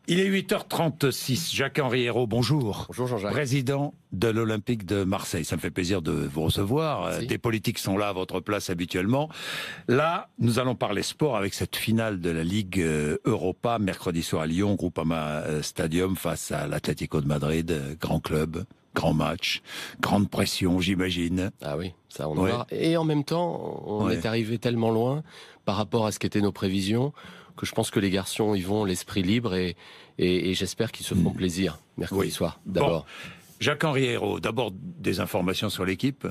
Il est 8h36. Jacques-Henri Hérault, bonjour. Bonjour Jean-Jacques. Président de l'Olympique de Marseille. Ça me fait plaisir de vous recevoir. Merci. Des politiques sont là à votre place habituellement. Là, nous allons parler sport avec cette finale de la Ligue Europa, mercredi soir à Lyon, Groupama Stadium face à l'Atlético de Madrid. Grand club, grand match, grande pression, j'imagine. Ah oui, ça on en Ouais. a. Et en même temps, on Ouais. est arrivé tellement loin par rapport à ce qu'étaient nos prévisions que je pense que les garçons y vont l'esprit libre et j'espère qu'ils se feront plaisir mercredi Oui. soir. Bon. D'abord. Jacques-Henri Hérault, d'abord des informations sur l'équipe.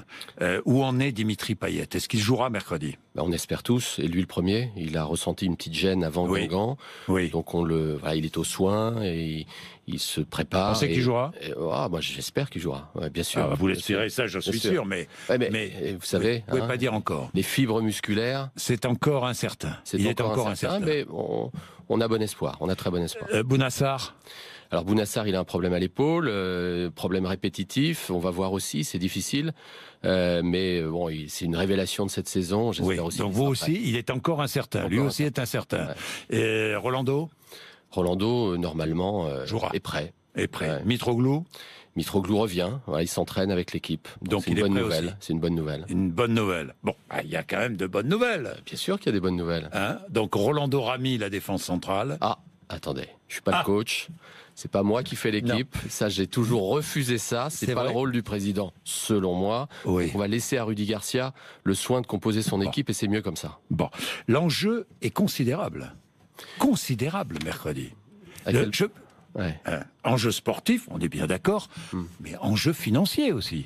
Où en est Dimitri Payet? Est-ce qu'il jouera mercredi? Ben, on espère tous, et lui le premier. Il a ressenti une petite gêne avant Oui. Guingamp. Oui. Donc il est aux soins et il se prépare. Vous pensez qu'il jouera? Moi j'espère qu'il jouera. Ouais, bien sûr. Vous Bien l'espérez, sûr. ça, je suis Bien sûr. sûr, mais Ouais, mais vous savez, vous pouvez hein, pas dire encore. les fibres musculaires, C'est encore incertain. Il est encore incertain. mais on a bon espoir. On a très bon espoir. Bounassar, Alors Bounassar, il a un problème à l'épaule, problème répétitif. On va voir aussi, c'est difficile, mais bon, c'est une révélation de cette saison. oui. J'espère aussi. Donc qu'il vous sera aussi, prêt. il est encore incertain. Lui Encore aussi est incertain. Et Rolando Rolando, normalement, Jouera. est prêt. est prêt. Ouais. Mitroglou, Mitroglou revient. Voilà, il s'entraîne avec l'équipe. Donc c'est il une est bonne prêt nouvelle. aussi. C'est une bonne nouvelle. une bonne nouvelle. Bon, il y a quand même de bonnes nouvelles. Bien sûr qu'il y a des bonnes nouvelles. Hein. Donc Rolando Rami, la défense centrale. Ah, attendez, je suis pas le coach. C'est pas moi qui fais l'équipe. Ça, j'ai toujours refusé ça. C'est pas vrai. le rôle du président, selon moi. Oui. On va laisser à Rudy Garcia le soin de composer son équipe et c'est mieux comme ça. Bon, l'enjeu est considérable. Considérable mercredi. À Le quel- jeu- Ouais. enjeu sportif, on est bien d'accord, mais enjeu financier aussi.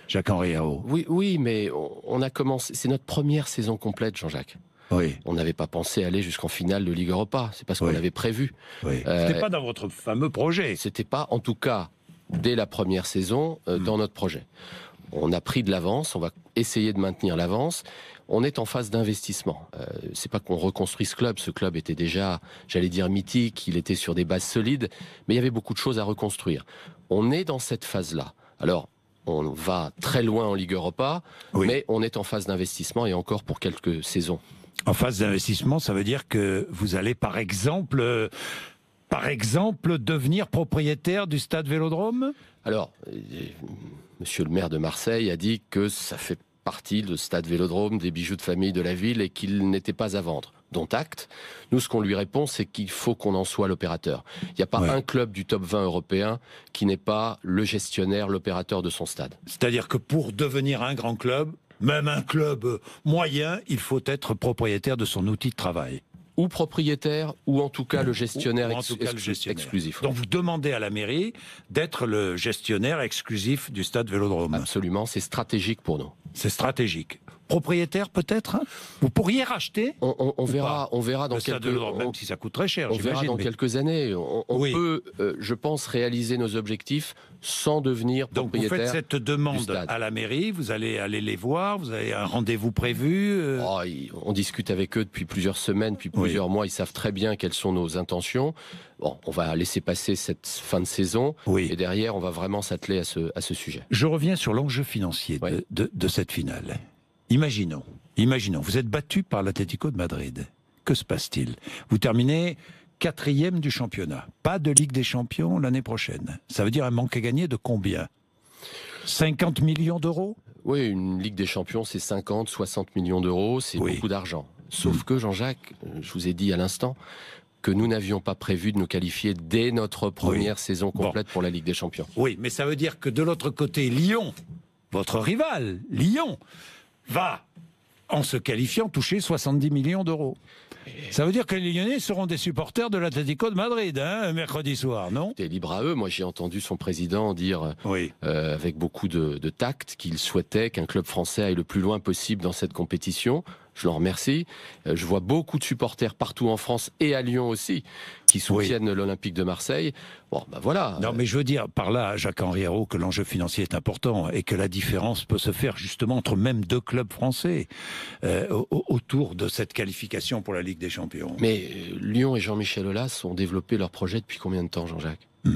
Jacques-Henri Hérault. Oui, mais on a commencé. C'est notre première saison complète, Jean-Jacques. Oui, On n'avait pas pensé aller jusqu'en finale de Ligue Europa. C'est parce qu'on Oui. l'avait prévu. oui. C'était pas dans votre fameux projet. C'était pas, en tout cas, dès la première saison, dans notre projet. On a pris de l'avance. On va essayer de maintenir l'avance. On est en phase d'investissement. C'est pas qu'on reconstruit ce club. Ce club était déjà, j'allais dire, mythique. Il était sur des bases solides, mais il y avait beaucoup de choses à reconstruire. On est dans cette phase-là. Alors, on va très loin en Ligue Europa, Oui. mais on est en phase d'investissement et encore pour quelques saisons. En phase d'investissement, ça veut dire que vous allez, par exemple, devenir propriétaire du stade Vélodrome? Alors, monsieur le maire de Marseille a dit que ça fait partie de Stade Vélodrome, des bijoux de famille de la ville et qu'il n'était pas à vendre. Dont acte. Nous, ce qu'on lui répond, c'est qu'il faut qu'on en soit l'opérateur. Il n'y a pas Ouais. un club du top 20 européen qui n'est pas le gestionnaire, l'opérateur de son stade. C'est-à-dire que pour devenir un grand club, même un club moyen, il faut être propriétaire de son outil de travail. Ou propriétaire, ou en tout cas le gestionnaire, Ou en tout cas, le gestionnaire. exclusif. Donc vous demandez à la mairie d'être le gestionnaire exclusif du stade Vélodrome. Absolument, c'est stratégique pour nous. C'est stratégique. Propriétaire peut-être, hein? Vous pourriez racheter On verra dans le stade quelques... Vélodrome, même si ça coûte très cher, On verra j'imagine. dans mais- quelques années. On Oui. peut, je pense, réaliser nos objectifs sans devenir Donc vous propriétaire. faites cette du demande stade. à la mairie, vous allez aller les voir, vous avez un rendez-vous prévu. Oh, on discute avec eux depuis plusieurs semaines, depuis plusieurs mois. Ils savent très bien quelles sont nos intentions. Bon, on va laisser passer cette fin de saison. Oui. Et derrière, on va vraiment s'atteler à ce sujet. Je reviens sur l'enjeu financier Ouais. de cette finale. Imaginons, vous êtes battu par l'Atlético de Madrid. Que se passe-t-il? Vous terminez 4e du championnat. Pas de Ligue des Champions l'année prochaine. Ça veut dire un manque à gagner de combien? 50 millions d'euros? Oui, une Ligue des Champions, c'est 50, 60 millions d'euros. C'est Oui. beaucoup d'argent. Sauf que, Jean-Jacques, je vous ai dit à l'instant que nous n'avions pas prévu de nous qualifier dès notre première saison complète pour la Ligue des Champions. Oui, mais ça veut dire que de l'autre côté, Lyon, votre rival, Lyon, va, en se qualifiant, toucher 70 millions d'euros. Ça veut dire que les Lyonnais seront des supporters de l'Atlético de Madrid, hein, mercredi soir, non? C'est libre à eux. Moi, j'ai entendu son président dire, Oui. avec beaucoup de tact, qu'il souhaitait qu'un club français aille le plus loin possible dans cette compétition. Je l'en remercie. Je vois beaucoup de supporters partout en France et à Lyon aussi qui soutiennent l'Olympique de Marseille. Bon, ben voilà. Non, mais je veux dire par là, Jacques-Henri Hérault, que l'enjeu financier est important et que la différence peut se faire justement entre même deux clubs français autour de cette qualification pour la Ligue des Champions. Mais Lyon et Jean-Michel Aulas ont développé leur projet depuis combien de temps, Jean-Jacques? Ça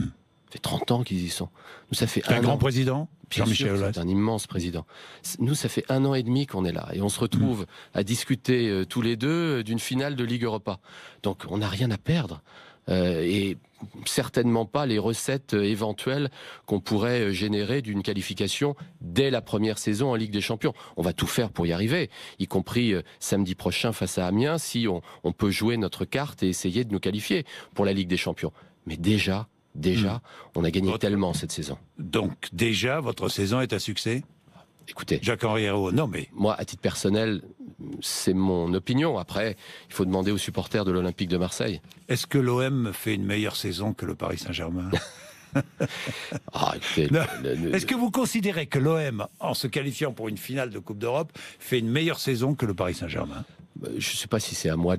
fait 30 ans qu'ils y sont. Nous, ça fait C'est un grand an. président, Bien Jean-Michel sûr, Aulas. c'est un immense président. Nous, ça fait 1 an et demi qu'on est là et on se retrouve à discuter tous les deux d'une finale de Ligue Europa. Donc, on n'a rien à perdre. et certainement pas les recettes éventuelles qu'on pourrait générer d'une qualification dès la première saison en Ligue des Champions. On va tout faire pour y arriver, y compris samedi prochain face à Amiens, si on peut jouer notre carte et essayer de nous qualifier pour la Ligue des Champions. Mais déjà, on a gagné tellement cette saison. Donc déjà, votre saison est un succès ? Écoutez, Jacques-Henri Hérault, non mais... Moi, à titre personnel, c'est mon opinion. Après, il faut demander aux supporters de l'Olympique de Marseille. Est-ce que l'OM fait une meilleure saison que le Paris Saint-Germain ? Écoutez, est-ce que vous considérez que l'OM, en se qualifiant pour une finale de Coupe d'Europe, fait une meilleure saison que le Paris Saint-Germain ? Je ne sais pas si c'est à moi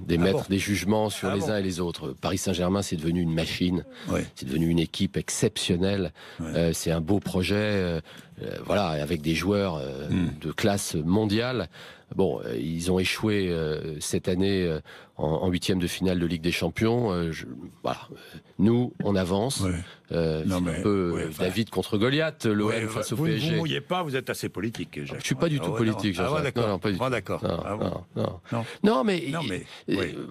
d'émettre des jugements sur les uns et les autres. Paris Saint-Germain, c'est devenu une machine, c'est devenu une équipe exceptionnelle, c'est un beau projet, voilà, avec des joueurs de classe mondiale. Bon, ils ont échoué cette année en huitième de finale de Ligue des Champions. Voilà. Nous, on avance. C'est un peu David contre Goliath, l'OM face au PSG. Vous ne vous mouillez pas, vous êtes assez politique, Jacques. Je ne suis pas du tout politique, Jean-Jacques. D'accord. Non, pas du tout. D'accord. Non, mais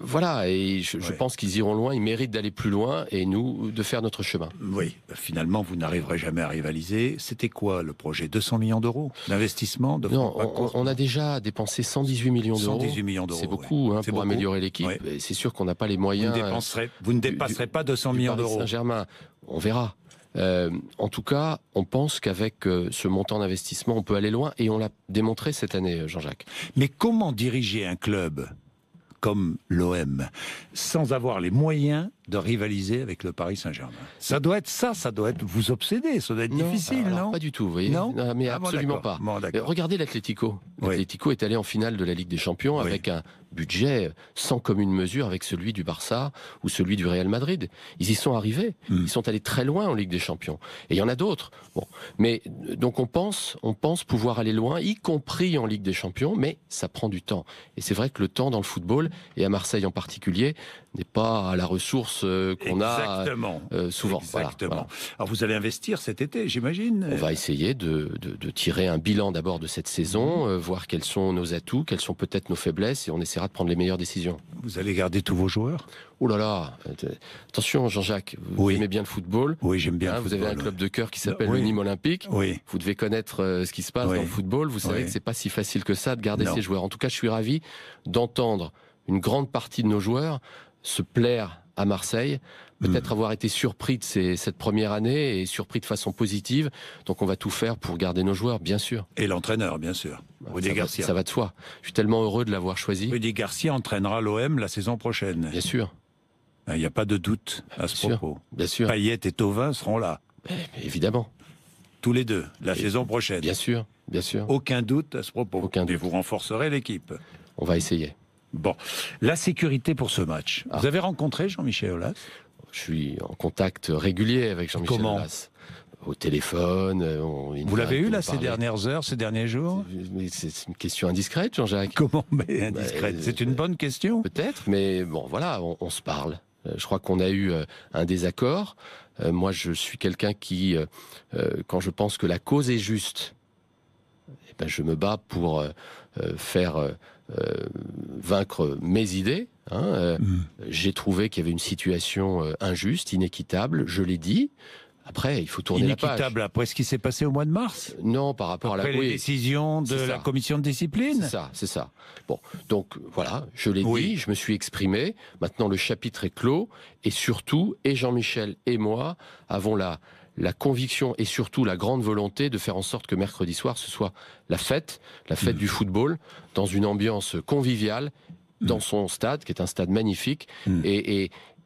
voilà, et je pense qu'ils iront loin, ils méritent d'aller plus loin, et nous, de faire notre chemin. Oui, finalement, vous n'arriverez jamais à rivaliser. C'était quoi le projet ? 200 millions d'euros d'investissement de Non, on a déjà dépensé 118 millions d'euros. 118 millions d'euros. C'est beaucoup pour améliorer l'équipe. C'est sûr qu'on n'a pas les moyens. Vous ne dépasserez pas 200 millions d'euros. Saint-Germain, on verra. En tout cas, on pense qu'avec ce montant d'investissement, on peut aller loin, et on l'a démontré cette année, Jean-Jacques. Mais comment diriger un club comme l'OM sans avoir les moyens de rivaliser avec le Paris Saint-Germain? Ça doit être vous obséder, ça doit être difficile, non? Pas du tout, vous voyez. Non, mais absolument pas. Regardez l'Atlético. L'Atlético est allé en finale de la Ligue des Champions avec un budget sans commune mesure avec celui du Barça ou celui du Real Madrid. Ils y sont arrivés. Ils sont allés très loin en Ligue des Champions. Et il y en a d'autres. Bon, mais donc on pense pouvoir aller loin, y compris en Ligue des Champions, mais ça prend du temps. Et c'est vrai que le temps dans le football, et à Marseille en particulier, n'est pas à la ressource qu'on a souvent. Exactement. Alors vous allez investir cet été, j'imagine. On va essayer de tirer un bilan d'abord de cette saison, voir quels sont nos atouts, quelles sont peut-être nos faiblesses, et on essaiera de prendre les meilleures décisions. Vous allez garder tous vos joueurs? Oh là là, attention Jean-Jacques, vous aimez bien le football. Oui, j'aime bien le football. Vous avez un club de cœur qui s'appelle le Nîmes Olympique. Vous devez connaître ce qui se passe dans le football. Vous savez que c'est pas si facile que ça de garder ses joueurs. En tout cas, je suis ravi d'entendre une grande partie de nos joueurs se plaire à Marseille, peut-être avoir été surpris de cette première année et surpris de façon positive. Donc on va tout faire pour garder nos joueurs, bien sûr. Et l'entraîneur, bien sûr. Rudy Garcia. Ça va de soi. Je suis tellement heureux de l'avoir choisi. Rudy Garcia entraînera l'OM la saison prochaine. Bien sûr. Il n'y a pas de doute à ce propos. Bien sûr. Payet et Thauvin seront là. Évidemment. Tous les deux, la saison prochaine. Bien sûr, bien sûr. Aucun doute à ce propos. Aucun doute. Et vous renforcerez l'équipe. On va essayer. Bon, la sécurité pour ce match. Vous avez rencontré Jean-Michel Aulas? Je suis en contact régulier avec Jean-Michel Aulas. Au téléphone. Vous l'avez eu là ces dernières heures, ces derniers jours? C'est une question indiscrète, Jean-Jacques. Comment mais indiscrète? C'est une bonne question. Peut-être, mais bon, voilà, on se parle. Je crois qu'on a eu un désaccord. Moi, je suis quelqu'un qui, quand je pense que la cause est juste, je me bats pour faire vaincre mes idées. J'ai trouvé qu'il y avait une situation injuste, inéquitable, je l'ai dit. Après, il faut tourner la page. Inéquitable après ce qui s'est passé au mois de mars? Non, par rapport après les décisions de la commission de discipline? C'est ça. Bon, donc voilà, je l'ai dit, je me suis exprimé. Maintenant, le chapitre est clos. Et surtout, et Jean-Michel et moi avons la conviction et surtout la grande volonté de faire en sorte que mercredi soir, ce soit la fête du football, dans une ambiance conviviale, dans son stade, qui est un stade magnifique.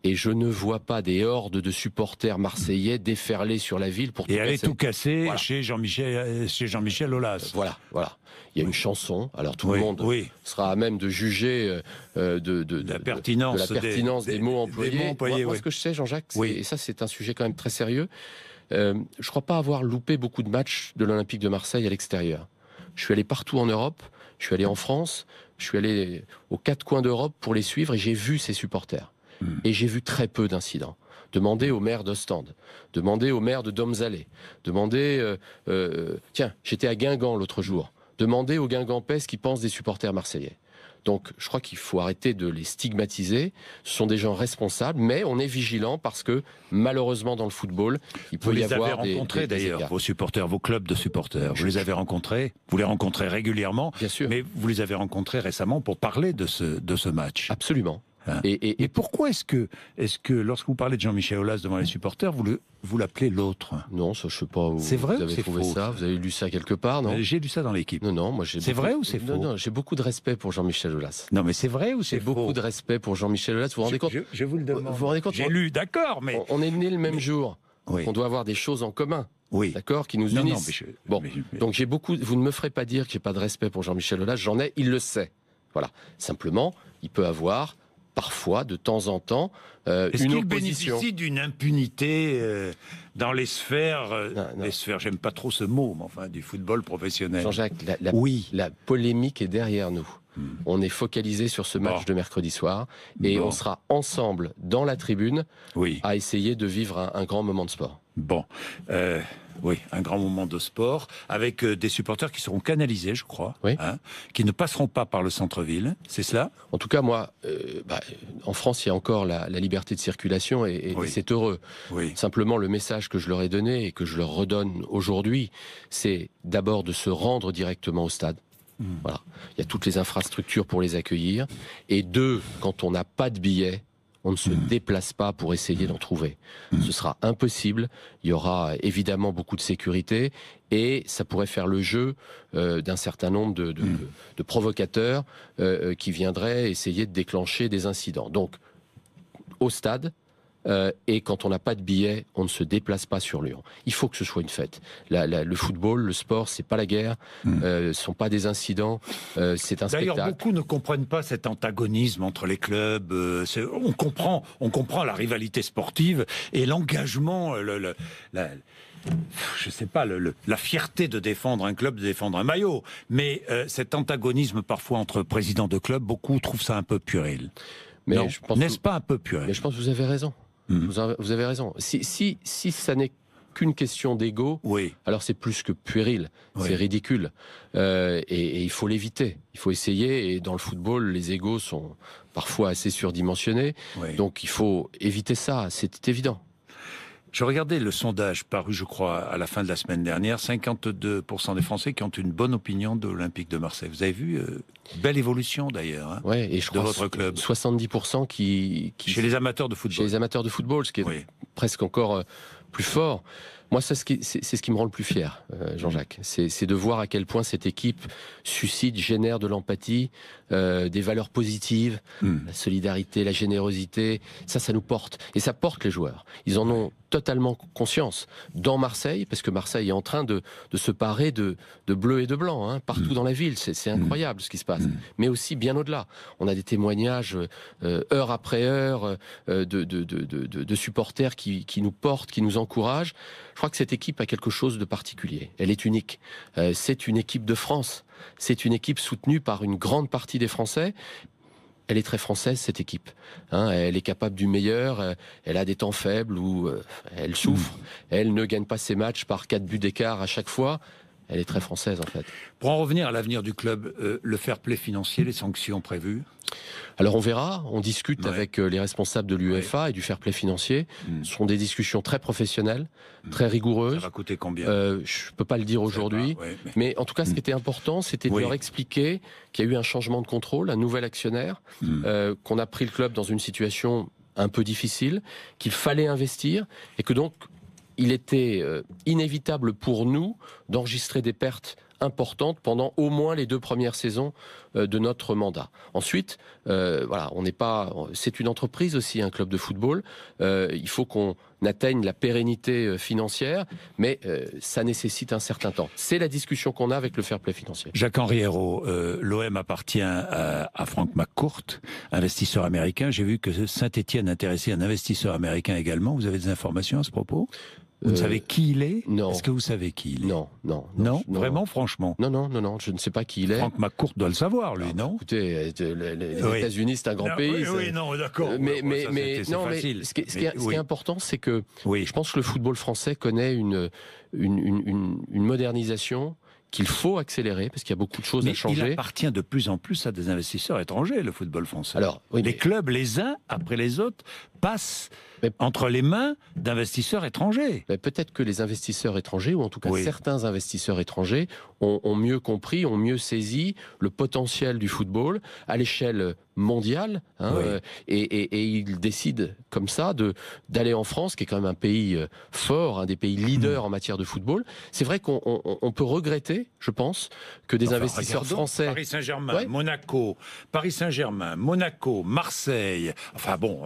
Et je ne vois pas des hordes de supporters marseillais déferler sur la ville pour aller tout casser chez Jean-Michel Aulas. Voilà. Il y a une chanson, alors tout le monde sera à même de juger de la pertinence des mots employés. Moi, ce que je sais, Jean-Jacques, et ça c'est un sujet quand même très sérieux, je ne crois pas avoir loupé beaucoup de matchs de l'Olympique de Marseille à l'extérieur. Je suis allé partout en Europe, je suis allé en France, je suis allé aux quatre coins d'Europe pour les suivre et j'ai vu ces supporters. Et j'ai vu très peu d'incidents. Demandez au maire d'Ostende, demandez au maire de Domzalé, demandez... tiens, j'étais à Guingamp l'autre jour, demandez aux Guingampais ce qu'ils pensent des supporters marseillais. Donc je crois qu'il faut arrêter de les stigmatiser. Ce sont des gens responsables, mais on est vigilant parce que malheureusement dans le football, il peut y avoir des... Vous les avez rencontrés d'ailleurs, vos supporters, vos clubs de supporters. Vous les avez rencontrés, vous les rencontrez régulièrement, bien sûr. Mais vous les avez rencontrés récemment pour parler de ce match. Absolument. Hein. Et pourquoi est-ce que lorsque vous parlez de Jean-Michel Aulas devant les supporters, vous l'appelez l'autre? Non, ça, je sais pas où c'est vrai, vous avez trouvé faux, ça. Vous avez lu ça quelque part, non? J'ai lu ça dans l'équipe. Non, moi c'est vrai ou c'est faux? Non, j'ai beaucoup de respect pour Jean-Michel Aulas. Non, mais c'est vrai ou c'est faux? J'ai beaucoup de respect pour Jean-Michel Aulas. Vous vous rendez compte? Je vous le demande. Vous vous rendez compte? J'ai lu, d'accord, mais on est nés le même jour. Oui. On doit avoir des choses en commun. Oui. D'accord, qui nous unissent. Donc j'ai beaucoup. Vous ne me ferez pas dire que j'ai pas de respect pour Jean-Michel Aulas. J'en ai. Il le sait. Voilà. Simplement, il peut avoir parfois, de temps en temps, une opposition. Bénéficie d'une impunité dans les sphères, les sphères, j'aime pas trop ce mot, mais enfin, du football professionnel. Jean-Jacques, la polémique est derrière nous. On est focalisé sur ce match de mercredi soir et on sera ensemble dans la tribune à essayer de vivre un grand moment de sport. Bon, oui, un grand moment de sport avec des supporters qui seront canalisés, je crois, qui ne passeront pas par le centre-ville, c'est cela? En tout cas, moi, en France, il y a encore la liberté de circulation et c'est heureux. Simplement, le message que je leur ai donné et que je leur redonne aujourd'hui, c'est d'abord de se rendre directement au stade. Voilà. Il y a toutes les infrastructures pour les accueillir. Et 2, quand on n'a pas de billets, on ne se déplace pas pour essayer d'en trouver. Ce sera impossible. Il y aura évidemment beaucoup de sécurité et ça pourrait faire le jeu d'un certain nombre de provocateurs qui viendraient essayer de déclencher des incidents. Donc, au stade, et quand on n'a pas de billets, on ne se déplace pas sur Lyon. Il faut que ce soit une fête. Le football, le sport, c'est pas la guerre, ce sont pas des incidents, c'est un spectacle. D'ailleurs, beaucoup ne comprennent pas cet antagonisme entre les clubs. On comprend la rivalité sportive et l'engagement, je sais pas, la fierté de défendre un club, de défendre un maillot. Mais cet antagonisme parfois entre présidents de clubs, beaucoup trouvent ça un peu puéril. Mais n'est-ce pas un peu puéril? Mais je pense que vous avez raison. Vous avez raison. Si ça n'est qu'une question d'ego, alors c'est plus que puéril, c'est ridicule. Et il faut l'éviter. Il faut essayer. Et dans le football, les égos sont parfois assez surdimensionnés. Donc il faut éviter ça, c'est évident. Je regardais le sondage paru, je crois, à la fin de la semaine dernière. 52% des Français qui ont une bonne opinion de l'Olympique de Marseille. Vous avez vu, belle évolution d'ailleurs, et je de crois votre club. 70% qui chez les amateurs de football. Chez les amateurs de football, ce qui est presque encore plus fort. Moi, c'est ce qui me rend le plus fier, Jean-Jacques. C'est de voir à quel point cette équipe suscite, génère de l'empathie, des valeurs positives, la solidarité, la générosité. Ça nous porte. Et ça porte les joueurs. Ils en ont totalement conscience. Dans Marseille, parce que Marseille est en train de se parer de bleu et de blanc, partout dans la ville. C'est incroyable ce qui se passe. Mais aussi bien au-delà. On a des témoignages heure après heure de supporters qui nous portent, qui nous encouragent. Je crois que cette équipe a quelque chose de particulier. Elle est unique. C'est une équipe de France. C'est une équipe soutenue par une grande partie des Français. Elle est très française, cette équipe. Elle est capable du meilleur. Elle a des temps faibles où elle souffre. Elle ne gagne pas ses matchs par 4 buts d'écart à chaque fois. Elle est très française, en fait. Pour en revenir à l'avenir du club, le fair play financier, les sanctions prévues? Alors on verra, on discute avec les responsables de l'UEFA et du fair play financier. Ce sont des discussions très professionnelles, très rigoureuses. Ça va coûter combien? Je ne peux pas le dire aujourd'hui, mais en tout cas ce qui était important, c'était de leur expliquer qu'il y a eu un changement de contrôle, un nouvel actionnaire, qu'on a pris le club dans une situation un peu difficile, qu'il fallait investir et que donc il était inévitable pour nous d'enregistrer des pertes importantes pendant au moins les 2 premières saisons de notre mandat. Ensuite, on n'est pas. C'est une entreprise aussi, un club de football. Il faut qu'on atteigne la pérennité financière, mais ça nécessite un certain temps. C'est la discussion qu'on a avec le fair play financier. Jacques-Henri Hérault, l'OM appartient à Frank McCourt, investisseur américain. J'ai vu que Saint-Étienne intéressait un investisseur américain également. Vous avez des informations à ce propos? Vous ne savez qui il est? Non. Est-ce que vous savez qui il est? Non. Vraiment, franchement? Non, je ne sais pas qui il est. Frank McCourt doit le savoir, lui, non? Écoutez, les États-Unis, c'est un grand pays. Oui, d'accord. Mais ce qui est important, c'est que je pense que le football français connaît une modernisation qu'il faut accélérer parce qu'il y a beaucoup de choses à changer. Il appartient de plus en plus à des investisseurs étrangers, le football français. Alors, oui, les clubs, les uns après les autres, passent entre les mains d'investisseurs étrangers. Peut-être que les investisseurs étrangers, ou en tout cas certains investisseurs étrangers, ont mieux compris, ont mieux saisi le potentiel du football à l'échelle mondiale, et ils décident comme ça d'aller en France, qui est quand même un pays fort, un des pays leaders en matière de football. C'est vrai qu'on peut regretter, je pense, que des investisseurs français... Paris Saint-Germain, Monaco, Paris Saint-Germain, Monaco, Marseille... Enfin bon,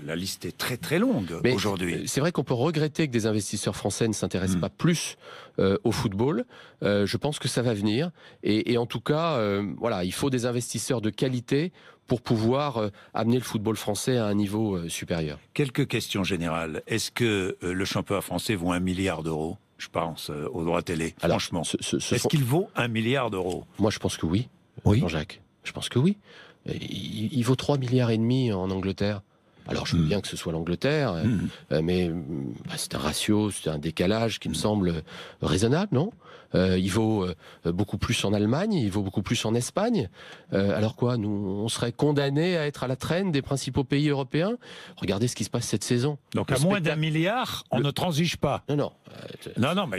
la liste est très très longue aujourd'hui. C'est vrai qu'on peut regretter que des investisseurs français ne s'intéressent pas plus au football. Je pense que ça va venir. Et en tout cas, voilà, il faut des investisseurs de qualité pour pouvoir amener le football français à un niveau supérieur. Quelques questions générales. Est-ce que le championnat français vaut 1 milliard d'euros ? Je pense aux droits télé. Alors, franchement, est-ce qu'il vaut 1 milliard d'euros ? Moi, je pense que oui, Jean-Jacques. Je pense que oui. Il vaut 3,5 milliards en Angleterre. Alors, je veux bien que ce soit l'Angleterre, mais c'est un ratio, c'est un décalage qui me semble raisonnable, non ? Il vaut beaucoup plus en Allemagne, il vaut beaucoup plus en Espagne. Alors quoi, nous, on serait condamnés à être à la traîne des principaux pays européens ? Regardez ce qui se passe cette saison. Donc à moins d'1 milliard, on ne transige pas. Non. Non, mais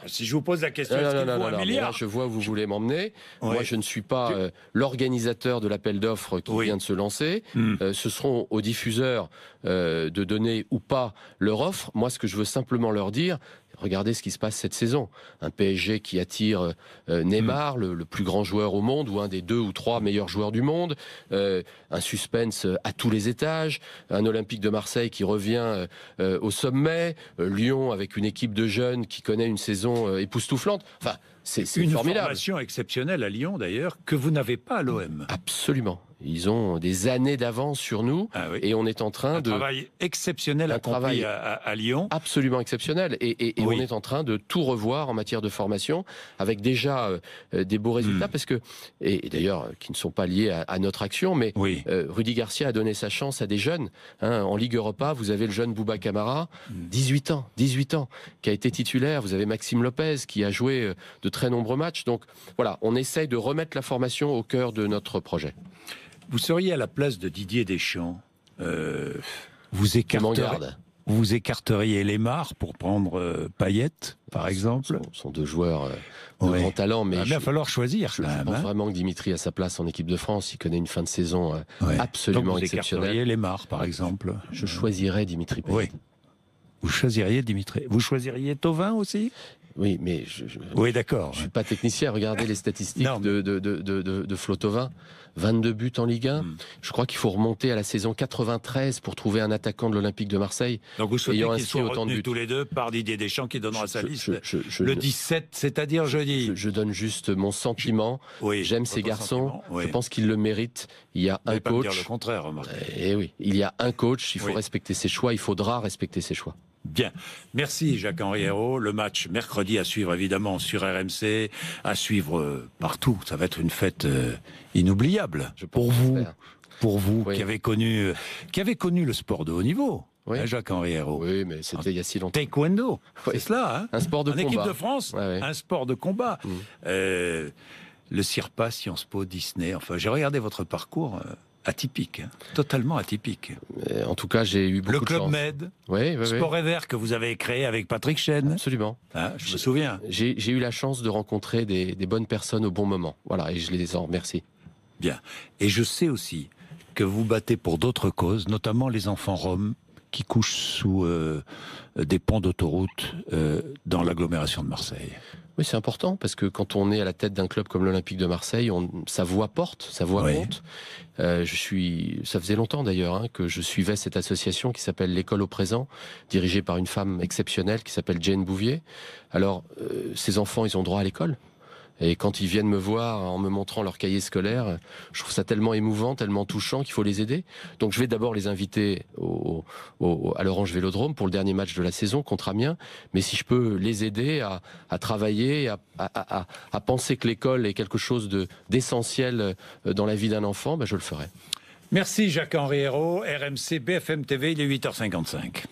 si je vous pose la question, est-ce qu'il vaut 1 milliard ? Là, je vois où vous voulez m'emmener. Oui. Moi, je ne suis pas l'organisateur de l'appel d'offres qui vient de se lancer. Ce seront aux diffuseurs de donner ou pas leur offre. Moi, ce que je veux simplement leur dire, regardez ce qui se passe cette saison. Un PSG qui attire Neymar, le plus grand joueur au monde, ou un des 2 ou 3 meilleurs joueurs du monde. Un suspense à tous les étages. Un Olympique de Marseille qui revient au sommet. Lyon avec une équipe de jeunes qui connaît une saison époustouflante. Enfin, c'est formidable. Une formation exceptionnelle à Lyon, d'ailleurs, que vous n'avez pas à l'OM. Absolument. Ils ont des années d'avance sur nous et on est en train de... Un travail exceptionnel accompli à Lyon. Absolument exceptionnel. Et on est en train de tout revoir en matière de formation avec déjà des beaux résultats parce que, et d'ailleurs, qui ne sont pas liés à notre action, mais Rudy Garcia a donné sa chance à des jeunes. En Ligue Europa, vous avez le jeune Bouba Camara, 18 ans, qui a été titulaire. Vous avez Maxime Lopez qui a joué de très nombreux matchs. Donc voilà, on essaye de remettre la formation au cœur de notre projet. Vous seriez à la place de Didier Deschamps, vous écarteriez Lemar pour prendre Payet, par exemple ? Ce sont 2 joueurs de grand talent, mais il va falloir choisir. Je pense vraiment que Dimitri a sa place en équipe de France. Il connaît une fin de saison absolument exceptionnelle. Vous écarteriez Lemar, par exemple ? Je choisirais Dimitri Payet. Oui. Vous choisiriez Dimitri. Vous choisiriez Thauvin aussi ? Oui, mais d'accord. Je suis pas technicien. Regardez les statistiques de Flo Thauvin. 22 buts en Ligue 1. Je crois qu'il faut remonter à la saison 93 pour trouver un attaquant de l'Olympique de Marseille. Donc vous souhaitez qu'ils soient retenus tous les deux par Didier Deschamps qui donnera sa liste le 17, c'est-à-dire jeudi. Je donne juste mon sentiment. J'aime ces garçons. Je pense qu'ils le méritent. Il y a un coach. Pas me dire le contraire, remarquez. Et oui, il y a un coach. Il faut respecter ses choix. Il faudra respecter ses choix. Bien. Merci Jacques-Henri Hérault. Le match mercredi à suivre évidemment sur RMC, à suivre partout. Ça va être une fête inoubliable pour vous qui avez connu le sport de haut niveau. Jacques-Henri Hérault. Oui, mais c'était il y a si longtemps. Taekwondo, c'est cela. Hein, un sport de combat. En équipe de France, un sport de combat. Le CIRPA, Sciences Po, Disney. Enfin, j'ai regardé votre parcours. Atypique, totalement atypique. En tout cas, j'ai eu beaucoup de chance. Le Club Med, Sport et Vert que vous avez créé avec Patrick Chesne. Absolument. Je me souviens. J'ai eu la chance de rencontrer des bonnes personnes au bon moment. Voilà, et je les en remercie. Bien. Et je sais aussi que vous battez pour d'autres causes, notamment les enfants roms qui couchent sous des ponts d'autoroute dans l'agglomération de Marseille. Oui, c'est important parce que quand on est à la tête d'un club comme l'Olympique de Marseille, sa voix porte, sa voix compte. Ça faisait longtemps d'ailleurs que je suivais cette association qui s'appelle l'École au présent, dirigée par une femme exceptionnelle qui s'appelle Jane Bouvier. Alors, ces enfants, ils ont droit à l'école. Et quand ils viennent me voir en me montrant leur cahier scolaire, je trouve ça tellement émouvant, tellement touchant qu'il faut les aider. Donc je vais d'abord les inviter à l'Orange Vélodrome pour le dernier match de la saison contre Amiens. Mais si je peux les aider à travailler, à penser que l'école est quelque chose d'essentiel dans la vie d'un enfant, je le ferai. Merci Jacques-Henri Hérault, RMC BFM TV, il est 8h55.